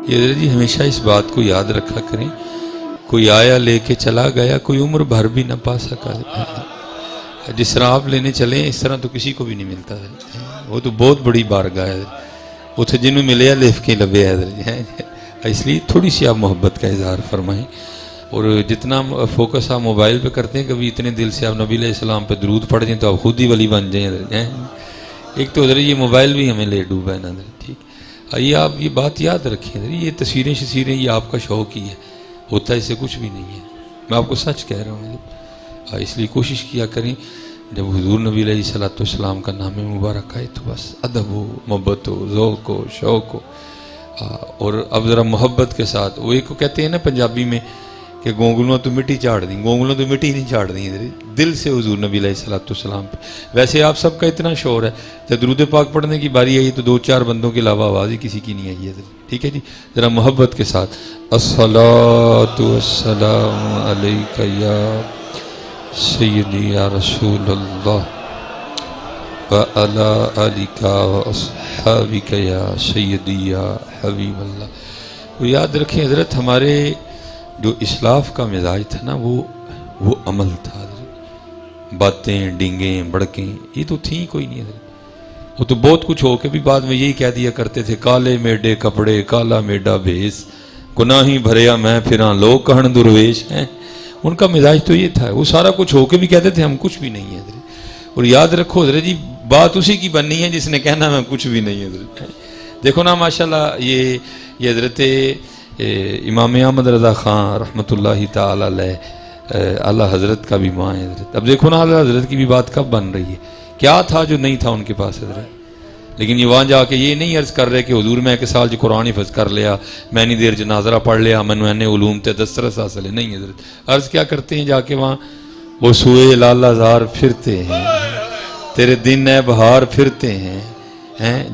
یہ جی ہمیشہ اس بات کو یاد رکھا کریں، کوئی آیا لے کے چلا گیا، کوئی عمر بھر بھی نہ پا سکا۔ جس طرح آپ لینے چلیں اس طرح تو کسی کو بھی نہیں ملتا ہے، وہ تو بہت بڑی بارگاہ ہے، اتنے جنہوں ملے لف کے لبے ہے، اس لیے تھوڑی سی آپ محبت کا اظہار فرمائیں، اور جتنا فوکس آپ موبائل پہ کرتے ہیں کبھی اتنے دل سے آپ نبی علیہ السلام پہ درود پڑھ جائیں تو آپ خود ہی ولی بن جائیں۔ ایک تو حضرت یہ موبائل بھی ہمیں لے ڈوبا ہے نا، ٹھیک آئیے آپ یہ بات یاد رکھیں، یہ تصویریں شصیریں یہ آپ کا شوق ہی ہے، ہوتا ہے، اسے کچھ بھی نہیں ہے، میں آپ کو سچ کہہ رہا ہوں۔ اس لیے کوشش کیا کریں جب حضور نبی علیہ السلام کا نام مبارک آئے تو بس ادب ہو، محبت ہو، ذوق ہو، شوق ہو، اور اب ذرا محبت کے ساتھ وہ ایک کو کہتے ہیں نا پنجابی میں کہ گونگلوں تو مٹی چاڑ دیں، گونگلوں تو مٹی نہیں چاڑ دیں، دل سے حضور نبی علیہ السلام پہ۔ ویسے آپ سب کا اتنا شور ہے، جب درود پاک پڑھنے کی باری آئی تو 2-4 بندوں کے علاوہ آواز ہی کسی کی نہیں آئی ہے، ٹھیک ہے جی، ذرا محبت کے ساتھ الصلاۃ والسلام علیک یا سیدی یا رسول اللہ وعلی آلک واصحابک یا سیدی یا حبیب اللہ۔ وہ یاد رکھیں حضرت ہمارے جو اسلاف کا مزاج تھا نا وہ عمل تھا، باتیں ڈینگیں بڑکیں یہ تو تھیں کوئی نہیں حضرت، وہ تو بہت کچھ ہو کے بھی بعد میں یہی کہہ دیا کرتے تھے کالے میڈے کپڑے کالا میڈا بھیس گناہی بھریا میں پھراں لوگ کہن درویش ہیں، ان کا مزاج تو یہ تھا، وہ سارا کچھ ہو کے بھی کہتے تھے ہم کچھ بھی نہیں ہیں حضرت۔ اور یاد رکھو حضرت جی بات اسی کی بننی ہے جس نے کہنا میں کچھ بھی نہیں حضرت۔ دیکھو نا ماشاءاللہ یہ حضرت امام احمد رضا خان رحمۃ اللہ تعالی علیہ اعلیٰ حضرت کا بھی ماں ہے حضرت۔ اب دیکھو نا اعلیٰ حضرت کی بھی بات کب بن رہی ہے، کیا تھا جو نہیں تھا ان کے پاس حضرت، لیکن یہ وہاں جا کے یہ نہیں عرض کر رہے کہ حضور میں ایک سال جو قرآن حفظ کر لیا، میں نہیں دیر جنازرہ پڑھ لیا، میں نے علوم تے دسترس حاصل ہے، نہیں حضرت۔ عرض کیا کرتے ہیں جا کے وہاں وہ سوئے لالا زار پھرتے ہیں، تیرے دن اے بہار پھرتے ہیں،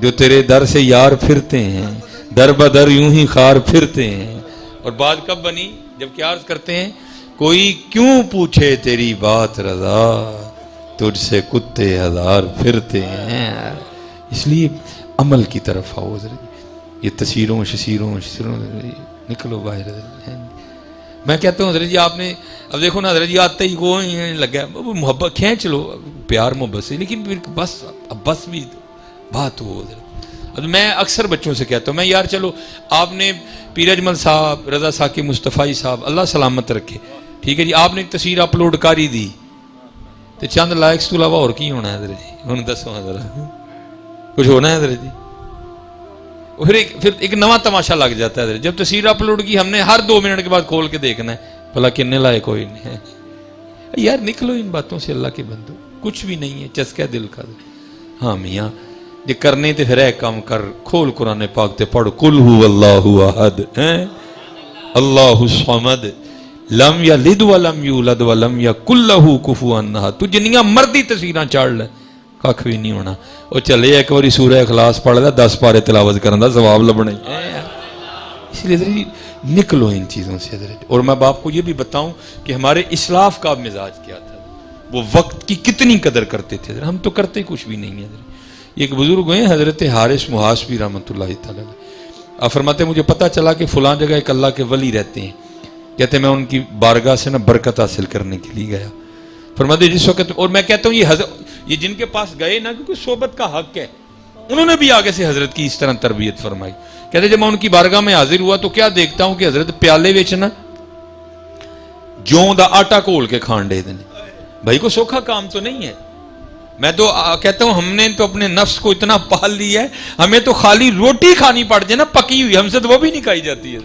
جو تیرے در سے یار پھرتے ہیں، در بدر یوں ہی خار پھرتے ہیں۔ اور بات کب بنی جب کیا عرض کرتے ہیں کوئی کیوں پوچھے تیری بات رضا تجھ سے کتے ہزار پھرتے ہیں۔ اس لیے عمل کی طرف آؤ حضرت، یہ تصویروں شصیروں نکلو باہر حضرت۔ میں کہتا ہوں حضرت جی آپ نے اب دیکھو نا حضرت جی آتے ہی کو لگا محبت کھینچ لو پیار محبت سے، لیکن پھر بس بھی بات ہو حضرت۔ اب میں اکثر بچوں سے کہتا ہوں میں یار چلو آپ نے پیر اجمل صاحب رضا ثاقب مصطفی صاحب اللہ سلامت رکھے، ٹھیک ہے جی، آپ نے ایک تصویر اپلوڈ کری دی تو چند لائکس تو علاوہ اور کی ہونا ہے حضرت جی، انہوں نے دسو حضرت کچھ ہونا ہے حضرت جی، پھر ایک نواں تماشا لگ جاتا ہے حضرت۔ جب تصویر اپلوڈ کی ہم نے ہر 2 منٹ کے بعد کھول کے دیکھنا ہے بھلا کنے لائق ہوئی نہیں ہے، یار نکلو ان باتوں سے اللہ کے بندو، کچھ بھی نہیں ہے، چسکا دل کا۔ ہاں میاں یہ کرنے تے پھر ایک کام کر، کھول قرآن پاک تے پڑھ قل هو اللہ احد اللہ الصمد لم یلد ولم یولد ولم یکن لہ کفوا احد۔ تو جنیاں مردی تصویراں چاڑ لے کھ بھی نہیں ہونا، وہ چلے ایک باری سورہ اخلاص پڑھ لے 10 پارے تلاوت کرن دا ثواب لبنا ہی۔ اس لیے حضرت نکلو ان چیزوں سے حضرت۔ اور میں باپ کو یہ بھی بتاؤں کہ ہمارے اسلاف کا مزاج کیا تھا، وہ وقت کی کتنی قدر کرتے تھے حضرت، ہم تو کرتے کچھ بھی نہیں ہیں حضرت۔ ایک بزرگ ہوئے حضرت حارث محاسبی رحمۃ اللہ تعالی آپ فرماتے ہیں مجھے پتہ چلا کہ فلاں جگہ ایک اللہ کے ولی رہتے ہیں، کہتے ہیں میں ان کی بارگاہ سے نا برکت حاصل کرنے کے لیے گیا، فرماتے جس وقت، اور میں کہتا ہوں یہ جن کے پاس گئے نا کیونکہ صحبت کا حق ہے، انہوں نے بھی آگے سے حضرت کی اس طرح تربیت فرمائی۔ کہتے جب میں ان کی بارگاہ میں حاضر ہوا تو کیا دیکھتا ہوں کہ حضرت پیالے وچ نا جوں دا آٹا کھول کے کھان دے دیں، بھائی کو سوکھا کام تو نہیں ہے۔ میں تو کہتا ہوں ہم نے تو اپنے نفس کو اتنا پال لیا ہے، ہمیں تو خالی روٹی کھانی پڑ جائے نا پکی ہوئی، ہم سے تو وہ بھی نہیں کھائی جاتی ہے۔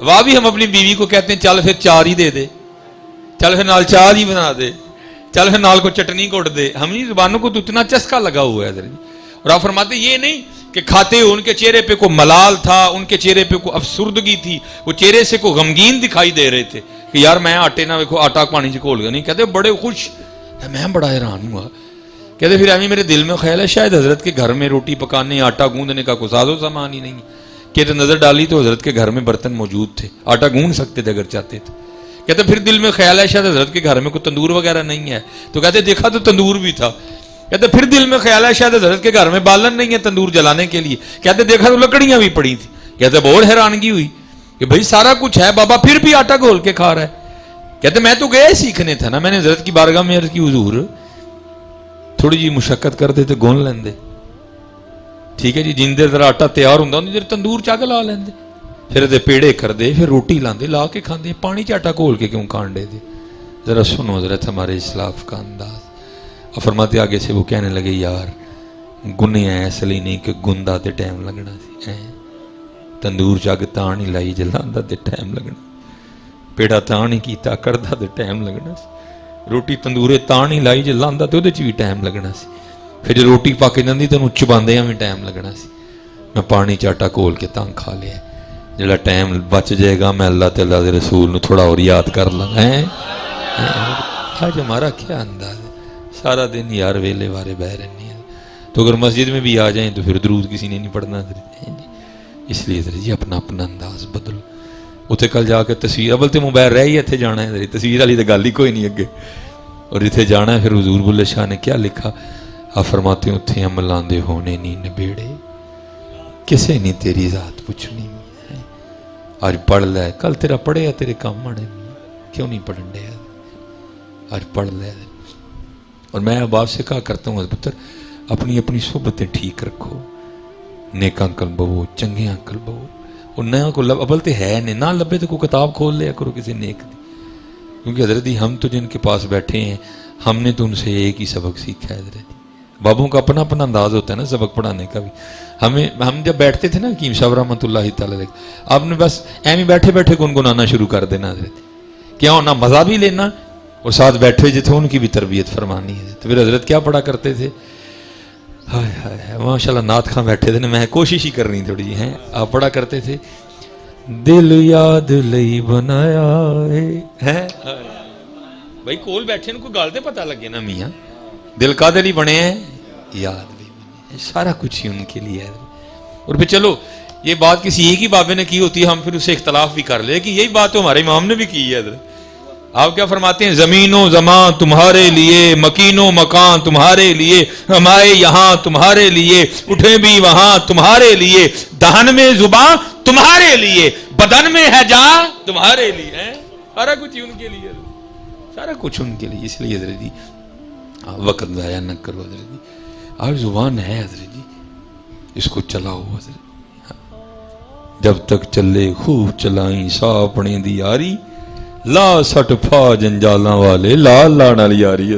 وہاں بھی ہم اپنی بیوی کو کہتے ہیں چل پھر 4 ہی دے دے، چل پھر نال چاہ ہی بنا دے، چل پھر نال کو چٹنی کوٹ دے، ہماری زبانوں کو تو اتنا چسکا لگا ہوا ہے حضرت۔ اور آپ فرماتے یہ نہیں کہ کھاتے ہوئے ان کے چہرے پہ کوئی ملال تھا، ان کے چہرے پہ کوئی افسردگی تھی، وہ چہرے سے کوئی غمگین دکھائی دے رہے تھے کہ یار میں آٹے نہ دیکھو آٹا پانی سے کھول گیا نہیں، کہتے بڑے خوش، میں بڑا حیران ہوا، کہتے پھر ابھی میرے دل میں خیال ہے شاید حضرت کے گھر میں روٹی پکانے آٹا گوندنے کا کوئی ساز و سامان ہی نہیں ہے، کہتے نظر ڈالی تو حضرت کے گھر میں برتن موجود تھے، آٹا گوند سکتے تھے اگر چاہتے تھے، کہتے پھر دل میں خیال ہے شاید حضرت کے گھر میں کوئی تندور وغیرہ نہیں ہے، تو کہتے دیکھا تو تندور بھی تھا، کہتے پھر دل میں خیال ہے شاید حضرت کے گھر میں بالن نہیں ہے تندور جلانے کے لیے، کہتے دیکھا تو لکڑیاں بھی پڑی تھی، کہتے بہت حیرانگی ہوئی کہ بھائی سارا کچھ ہے بابا پھر بھی آٹا گھول کے کھا رہا ہے. کہتے میں تو گیا سیکھنے تھا نا. میں نے حضرت کی بارگاہ میں عرض کی حضور تھوڑی جی مشقت کرتے تو گون لیندے, ٹھیک ہے جی, جن دیر ذرا آٹا تیار ہوں ان دیر تندور چاگ لا لیندے, پھر دے پیڑے کر دے, پھر روٹی لاندے لا کے کھاندے. پانی چ آٹا گھول کے کیوں کھانڈے دے؟ ذرا سنو حضرت ہمارے اسلاف کا انداز. اور فرماتے آگے سے وہ کہنے لگے یار گنے ہیں اس لیے نہیں کہ گندا تے ٹائم لگنا سی, تندور چاگ تاں نہیں لائی جلاندا تے ٹائم لگنا, پیڑا تاں نہیں کیتا کردا تے ٹائم لگنا سی, روٹی تندورے تاں نہیں لائی جلاندا تے اودے چ بھی ٹائم لگنا سی, پھر جو روٹی پک جاندی تے اونوں چباندیاں بھی ٹائم لگنا سی. میں پانی چ آٹا گھول کے تاں کھا لیا, جڑا ٹائم بچ جائے گا میں اللہ تعالیٰ دے رسول نو تھوڑا اور یاد کر لوں. آج ہمارا کیا انداز ہے, سارا دن یار ویلے وارے بہ رہنے ہیں, تو اگر مسجد میں بھی آ جائیں تو پھر درود کسی نے نہیں پڑھنا. اس لیے جی اپنا اپنا انداز بدلو. اتنے کل جا کے تصویر ابل تو موبائل رہ ہی اتنے جانا ہے, تصویر والی تو گل ہی کوئی نہیں اگے, اور اتنے جانا ہے. پھر حضور بلے شاہ نے کیا لکھا, آپ فرماتے ہیں اتنے عملان دے ہونے نہیں نبیڑے, کسے نہیں تیری ذات پوچھنی. آج پڑھ لے, کل تیرا پڑھے تیرے کام آنے, کیوں نہیں پڑھن دے, آج پڑھ لے. اور میں اب آپ سے کہا کرتا ہوں پتر اپنی اپنی صحبتیں ٹھیک رکھو, نیک انکل بہو, چنگے انکل بہو, اور نہ کو ابل تو ہے نہیں, نہ لبے تو کوئی کتاب کھول لیا کرو کسی نیک دی. کیونکہ حضرت ہم تو جن کے پاس بیٹھے ہیں ہم نے تو ان سے ایک ہی سبق سیکھا ہے. حضرت بابوں کا اپنا اپنا انداز ہوتا ہے نا سبق پڑھانے کا بھی. ہم جب بیٹھتے تھے نا حکیم صاحب رحمۃ اللہ تعالی, آپ نے بس ایویں بیٹھے بیٹھے گنگنانا شروع کر دینا. حضرت کیا ہونا مزہ بھی لینا, اور ساتھ بیٹھے جو تھے ان کی بھی تربیت فرمانی ہے. تو پھر حضرت کیا پڑھا کرتے تھے, ہائے ہائے ماشاء اللہ نعت خاں بیٹھے تھے, میں کوشش ہی کرنی تھوڑی جی ہیں. آپ پڑھا کرتے تھے دل یاد لئی بنایا ہے, بھائی کول بیٹھے کوئی گل تے پتہ لگے نا میاں, دل کا دل ہی بنے ہیں یاد بھی بنے, سارا کچھ ہی ان کے لیے ہے. اور پھر چلو یہ بات کسی ایک ہی بابے نے کی ہوتی ہے, ہم پھر اسے اختلاف بھی کر لے کہ یہی بات تو ہمارے امام نے بھی کی ہے. آپ کیا فرماتے ہیں, زمین و زمان تمہارے لیے, مکین و مکان تمہارے لیے, ہمارے یہاں تمہارے لیے, اٹھے بھی وہاں تمہارے لیے, دہن میں زباں تمہارے لیے, بدن میں ہے جان تمہارے لیے, سارا کچھ ان کے لیے, سارا کچھ ان کے لیے. اس لیے حضرت جی وقت ضائع نہ کرو. حضرت جی آپ زبان ہے حضرت جی, اس کو چلاؤ. حضرت جب تک چلے خوب چلائیں سا اپنے دی یاری, لا سٹ پھا جنجالاں والے لا لاڑ والی یاری.